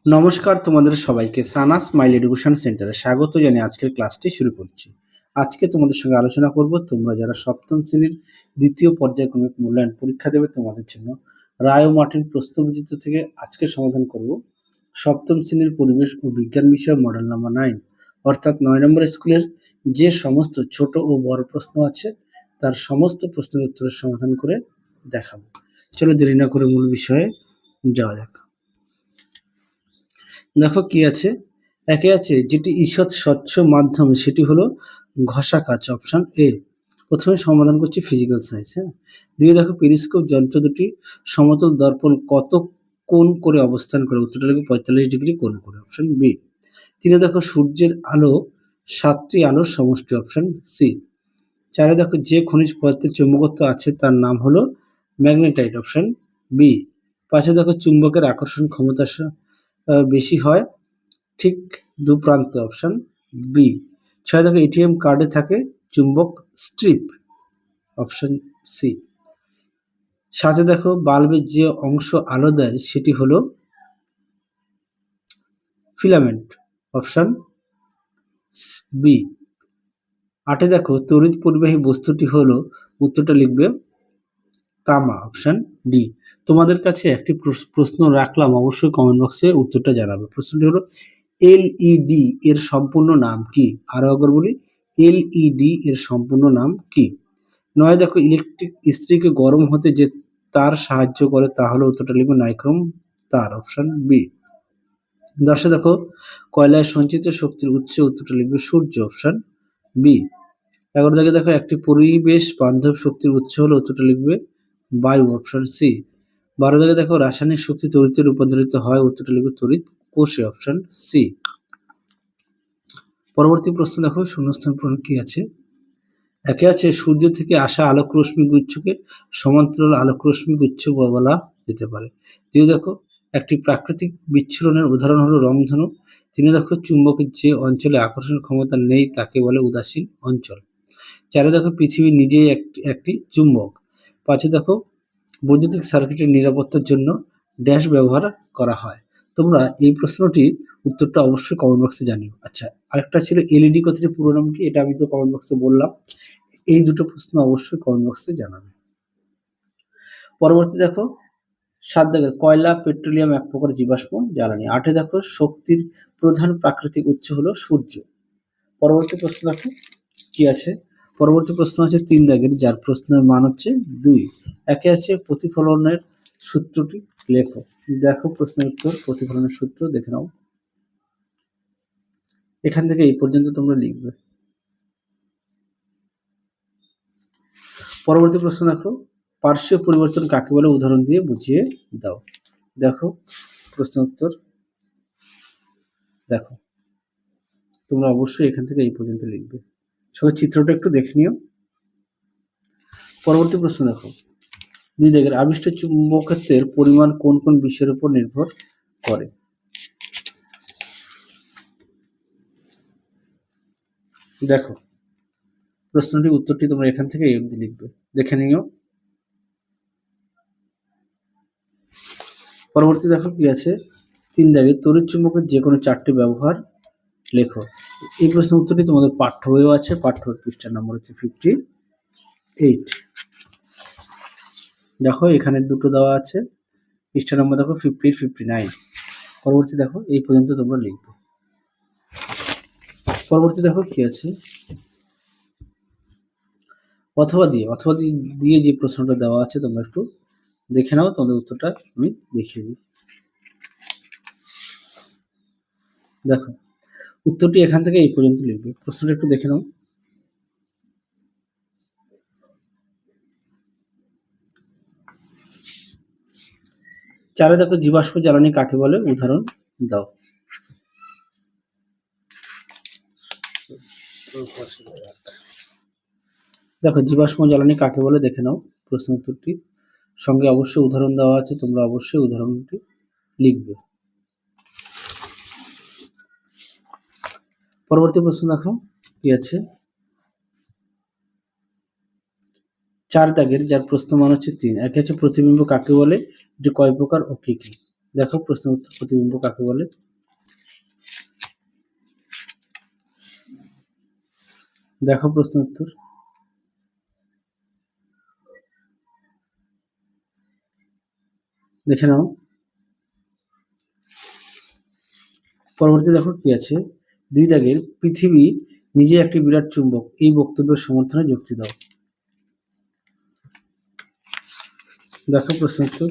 নমস্কার তোমাদের সবাইকে সানা স্মাইল এডুকেশন সেন্টারে স্বাগত জানিয়ে আজকের ক্লাসটি শুরু করছি। আজকে তোমাদের সঙ্গে আলোচনা করব তোমরা যারা সপ্তম শ্রেণীর দ্বিতীয় পর্যায়ক্রমিক মূল্যায়ন পরীক্ষা দেবে তোমাদের জন্য রায় ও মার্টিন প্রশ্নবিচিত্র থেকে আজকে সমাধান করব সপ্তম শ্রেণীর পরিবেশ ও বিজ্ঞান বিষয় মডেল নাম্বার 9 অর্থাৎ 9 নম্বর স্কুলের যে সমস্ত ছোট ও বড় প্রশ্ন আছে তার সমস্ত প্রশ্নের উত্তরের সমাধান করে দেখাবো। চলো দেরি না করে মূল বিষয়ে যাওয়া যাক। দেখো কি আছে, একে আছে যেটি ঈষৎ স্বচ্ছ মাধ্যমে সেটি হলো ঘষা কাচ, অপশন এ। প্রথমে সমাধান করছি ফিজিক্যাল সায়েন্স। হ্যাঁ, দিয়ে দেখো পেরিস্কোপ যন্ত্র দুটি সমতল দর্পণ কত কোণ করে অবস্থান করে, উত্তরটা লিখবে 45 ডিগ্রি কোণ করে, অপশন বি। তিনে দেখো সূর্যের আলো 7টি আলোর সমষ্টি, অপশন সি। চারে দেখো যে খনিজ পদার্থের চৌম্বকত্ব আছে তার নাম হলো ম্যাগনেটাইট, অপশন বি। পাশে দেখো চুম্বকের আকর্ষণ ক্ষমতা বেশি হয় ঠিক দুপ্রান্তে, অপশন বি। 6 দেখো এটিএম কার্ডে থাকে চুম্বক স্ট্রিপ, অপশন সি। 7 দেখো বাল্বের যে অংশ আলো দেয় সেটি হলো ফিলামেন্ট, অপশন বি। 8 দেখো তড়িৎ পরিবাহী বস্তুটি হলো, উত্তরটা লিখবে তামা, অপশন ডি। তোমাদের কাছে একটি প্রশ্ন রাখলাম, অবশ্যই কমেন্ট বক্সে উত্তরটা জানাবে। প্রশ্নটি হলো এলইডি এর সম্পূর্ণ নাম কি? আরো একবার বলি, এলইডি এর সম্পূর্ণ নাম কি? 9 দেখো ইলেকট্রিক ইস্ত্রিকে গরম হতে যে তার সাহায্য করে তা হলো, উত্তরটা লিখবে নাইক্রোম তার, অপশন বি। 10 দেখো কয়লায় সঞ্চিত শক্তির উৎস, উত্তরটা লিখবে সূর্য, অপশন বি। 11 দেখো একটি পরিবেশ বান্ধব শক্তির উৎস হলো, উত্তরটা লিখবে বায়ু, অপশন সি। 12 দেখো রাসায়নিক শক্তি তড়িতে রূপান্তরিত হয়, উত্তরটা লিখবে তড়িৎ কোষে, অপশন সি। পরবর্তী প্রশ্ন দেখো শূন্যস্থান পূরণ কি আছে। একে আছে সূর্য থেকে আসা আলোক রশ্মি গুচ্ছকে সমান্তরাল আলোক রশ্মি গুচ্ছ বলা যেতে পারে। দুই দেখো একটি প্রাকৃতিক বিচ্ছুরণের উদাহরণ হলো রংধনু। 3 দেখো চুম্বকের যে অঞ্চলে আকর্ষণ ক্ষমতা নেই তাকে বলে উদাসীন অঞ্চল। 4 দেখো পৃথিবী নিজেই একটি চুম্বক। 5 দেখো বৈদ্যুতিক সার্কিটের নিরাপত্তার জন্য ড্যাশ ব্যবহার করা হয়। তোমরা এই প্রশ্নটি উত্তরটা অবশ্যই কমেন্ট বক্সে জানিও। আচ্ছা, আরেকটা ছিল এলইডি কথাটির পুরো নাম কি, এটা আমি তো কমেন্ট বক্সে বললাম। এই দুটো প্রশ্ন অবশ্যই কমেন্ট বক্সে জানাবে। পরবর্তী দেখো 7 দেখো কয়লা পেট্রোলিয়াম এক প্রকার জীবাশ্ম জ্বালানি। 8 দেখো শক্তির প্রধান প্রাকৃতিক উৎস হলো সূর্য। পরবর্তী প্রশ্ন দেখো কি আছে। পরবর্তী প্রশ্ন আছে 3 দাগের, যার প্রশ্নের মান হচ্ছে 2। একে আছে প্রতিফলনের সূত্রটি লেখো। দেখো প্রশ্নের উত্তর, প্রতিফলনের সূত্র দেখে নাও। এখান থেকে এই পর্যন্ত তোমরা লিখবে। পরবর্তী প্রশ্ন দেখো পার্শ্বীয় পরিবর্তন কাকে বলে, উদাহরণ দিয়ে বুঝিয়ে দাও। দেখো প্রশ্ন উত্তর দেখো, তোমরা অবশ্যই এখান থেকে এই পর্যন্ত লিখবে। সবাই চিত্রটা একটু দেখে নিও। পরবর্তী প্রশ্ন দেখো 2 দাগের আবিষ্ট চুম্বকত্বের পরিমাণ কোন কোন বিষয়ের উপর নির্ভর করে। দেখো প্রশ্নটির উত্তরটি তোমরা এখান থেকে এই অবধি লিখবে, দেখে নিও। পরবর্তী দেখো কি আছে 3 দাগে তড়িৎ চুম্বকের যে কোনো 4টি ব্যবহার লেখো। এই প্রশ্নের উত্তরটি তোমাদের পাঠ্য বইও আছে, পাঠ্য পৃষ্ঠা নম্বর হচ্ছে 58। দেখো এখানে দুটো দেওয়া আছে, পৃষ্ঠা নম্বর দেখো 58, 59। পরবর্তী দেখো এই পর্যন্ত তোমরা লিখবে। পরবর্তী দেখো কি আছে অথবা দিয়ে যে প্রশ্নটা দেওয়া আছে তোমরা একটু দেখে নাও, তোমাদের উত্তরটা আমি দেখিয়ে দিই। দেখো উত্তরটি এখান থেকে এই পর্যন্ত লিখবে, প্রশ্নটা একটু দেখে নাও। চারে দেখো জীবাশ্ম জ্বালানি কাকে বলে, উদাহরণ দাও। দেখো জীবাশ্ম জ্বালানি কাকে বলে দেখে নাও, প্রশ্ন উত্তরটি সঙ্গে অবশ্যই উদাহরণ দেওয়া আছে, তোমরা অবশ্যই উদাহরণটি লিখবে। পরবর্তী প্রশ্ন দেখো কি আছে 4 দাগের, যার প্রশ্ন মান হচ্ছে 3। একে হচ্ছে প্রতিবিম্ব কাকে বলে, এটি কয় প্রকার ও কি কি। দেখো প্রশ্ন উত্তর প্রতিবিম্ব কাকে বলে? দেখো প্রশ্ন উত্তর। দেখে নাও। পরবর্তী দেখো কি আছে, 2 দাগের পৃথিবী নিজে একটি বিরাট চুম্বক, এই বক্তব্যের সমর্থনে যুক্তি দাও। দেখো প্রশ্ন উত্তর।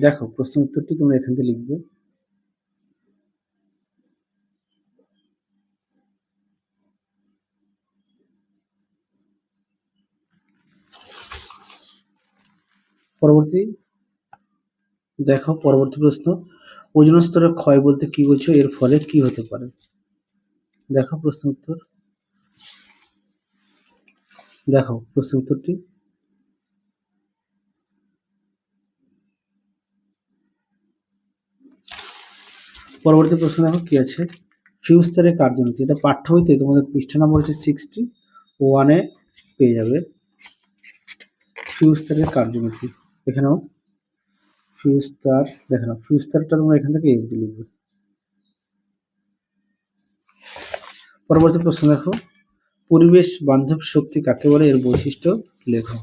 দেখো প্রশ্ন উত্তরটি তোমরা এখান থেকে লিখবে। পরবর্তী দেখো পরবর্তী প্রশ্ন, ওজোন স্তরের ক্ষয় বলতে কি বোঝো, এর ফলে কি হতে পারে? দেখো প্রশ্ন উত্তর। দেখো প্রশ্ন উত্তরটি। পরবর্তী প্রশ্ন দেখো কি আছে, ফিউজ তারের কার্যনীতি, এটা পাঠ্য বইতে তোমাদের পৃষ্ঠা নম্বর হচ্ছে 61-এ পেয়ে যাবে। ফিউজ তারের কার্যনীতি দেখে নাও। ফিউজ তার দেখে নাও, ফিউজ তারটা তোমরা এখান থেকে এইভাবে লিখবে। পরবর্তী প্রশ্ন দেখো, পরিবেশ বান্ধব শক্তি কাকে বলে, এর বৈশিষ্ট্য লেখো।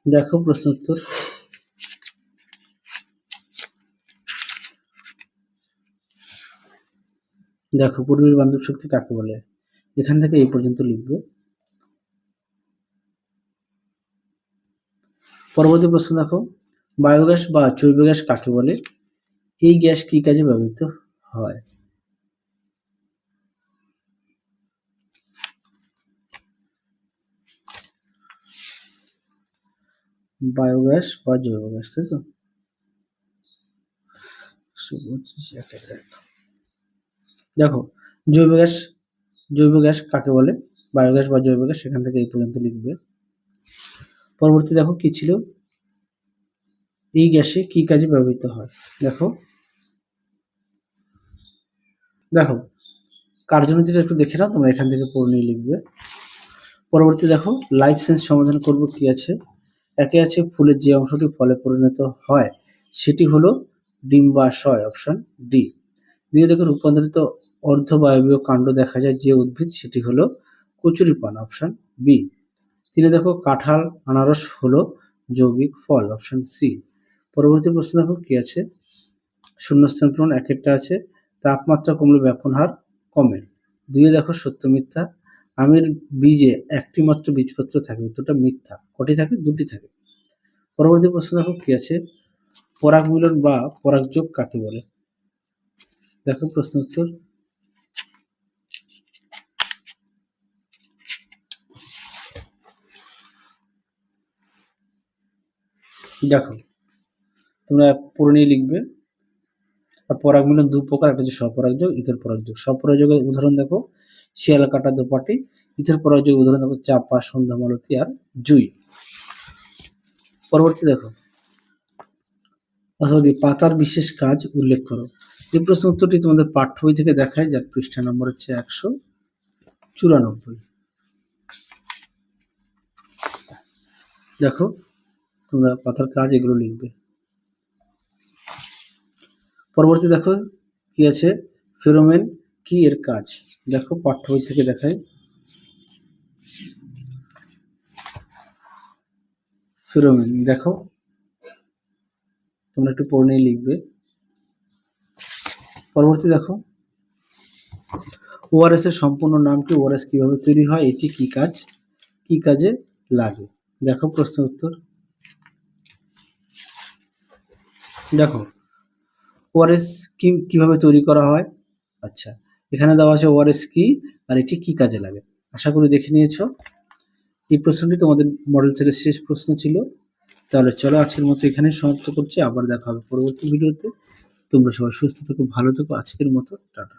দেখো প্রশ্ন উত্তর। দেখো পরিবেশ বান্ধব শক্তি কাকে বলে, এখান থেকে এই পর্যন্ত লিখবে। পরবর্তী প্রশ্ন দেখো, বায়োগ্যাস বা জৈব গ্যাস কাকে বলে, এই গ্যাস কি কাজে ব্যবহৃত হয়? বায়োগ্যাস বা জৈব গ্যাস, তাই তো? দেখো জৈব গ্যাস কাকে বলে, বায়োগ্যাস বা জৈব গ্যাস, সেখান থেকে এই পর্যন্ত লিখবে। পরবর্তী দেখো কি ছিল, এই গ্যাসে কি কাজে ব্যবহৃত হয়? দেখো দেখো কার্যনীতিটা একটু দেখে নাও, তোমরা এখান থেকে পড়ে নিয়ে লিখবে। পরবর্তী দেখো, লাইফ সায়েন্স সমাধান করব কি আছে, একে আছে ফুলের যে অংশটি ফলে পরিণত হয় সেটি হলো ডিম্বাশয়, অপশন ডি। দিয়ে দেখো, রূপান্তরিত অর্ধবায়বীয় কাণ্ড দেখা যায় যে উদ্ভিদ, সেটি হলো কচুরিপানা, অপশন বি। 3 দেখো, কাঁঠাল আনারস হলো যৌগিক ফল, অপশন সি। পরবর্তী প্রশ্ন দেখো কি আছে, শূন্যস্থান পূরণ। একটা আছে তাপমাত্রা কমলে ব্যাপন হার কমে। 2 দেখো সত্য মিথ্যা, আমের বীজে একটি মাত্র বীজপত্র থাকে, উত্তরটা মিথ্যা। কটি থাকে? 2টি থাকে। পরবর্তী প্রশ্ন দেখো কি আছে, পরাগ মিলন বা পরাগযোগ কাকে বলে? দেখো প্রশ্ন উত্তর। দেখো তোমরা পড়ে নিয়ে লিখবে। আর পরাগ মিলন 2 প্রকার, একটা হচ্ছে স্বপরাগযোগ, ইতর পরাগযোগ। স্বপরাগযোগের উদাহরণ দেখো শিয়াল কাটা দোপাটি। ইতর পরাগযোগের উদাহরণ দেখো চাপা, সন্ধ্যা মালতী আর জুই। পরবর্তী দেখো, অথবা পাতার বিশেষ কাজ উল্লেখ করো। এই প্রশ্ন উত্তরটি তোমাদের পাঠ্য বই থেকে দেখায়, যার পৃষ্ঠা নম্বর হচ্ছে 194। দেখো তোমরা পাতার কাজ এগুলো লিখবে। পরবর্তী দেখো কি আছে, ফেরোমেন কি এর কাজ? দেখো পাঠ্য বই থেকে দেখায়। ফেরোমেন দেখো তোমরা একটু পড়ে নিয়ে লিখবে। পরবর্তী দেখো, ওআরএস এর সম্পূর্ণ নাম কি, ওআরএস কিভাবে তৈরি হয়, এটি কি কাজে লাগে? দেখো প্রশ্ন উত্তর। দেখো ওআরএস কিভাবে তৈরি করা হয়, আচ্ছা এখানে দেওয়া আছে ওআরএস কি আর এটি কি কাজে লাগে। আশা করি দেখে নিয়েছো। এই প্রশ্নটি তোমাদের মডেল সেটের শেষ প্রশ্ন ছিল। তাহলে চলো আজকের মতো এখানে সমাপ্ত করছি, আবার দেখা হবে পরবর্তী ভিডিওতে। তোমরা সবাই সুস্থ থেকো, ভালো থেকো। আজকের মতো টাটা।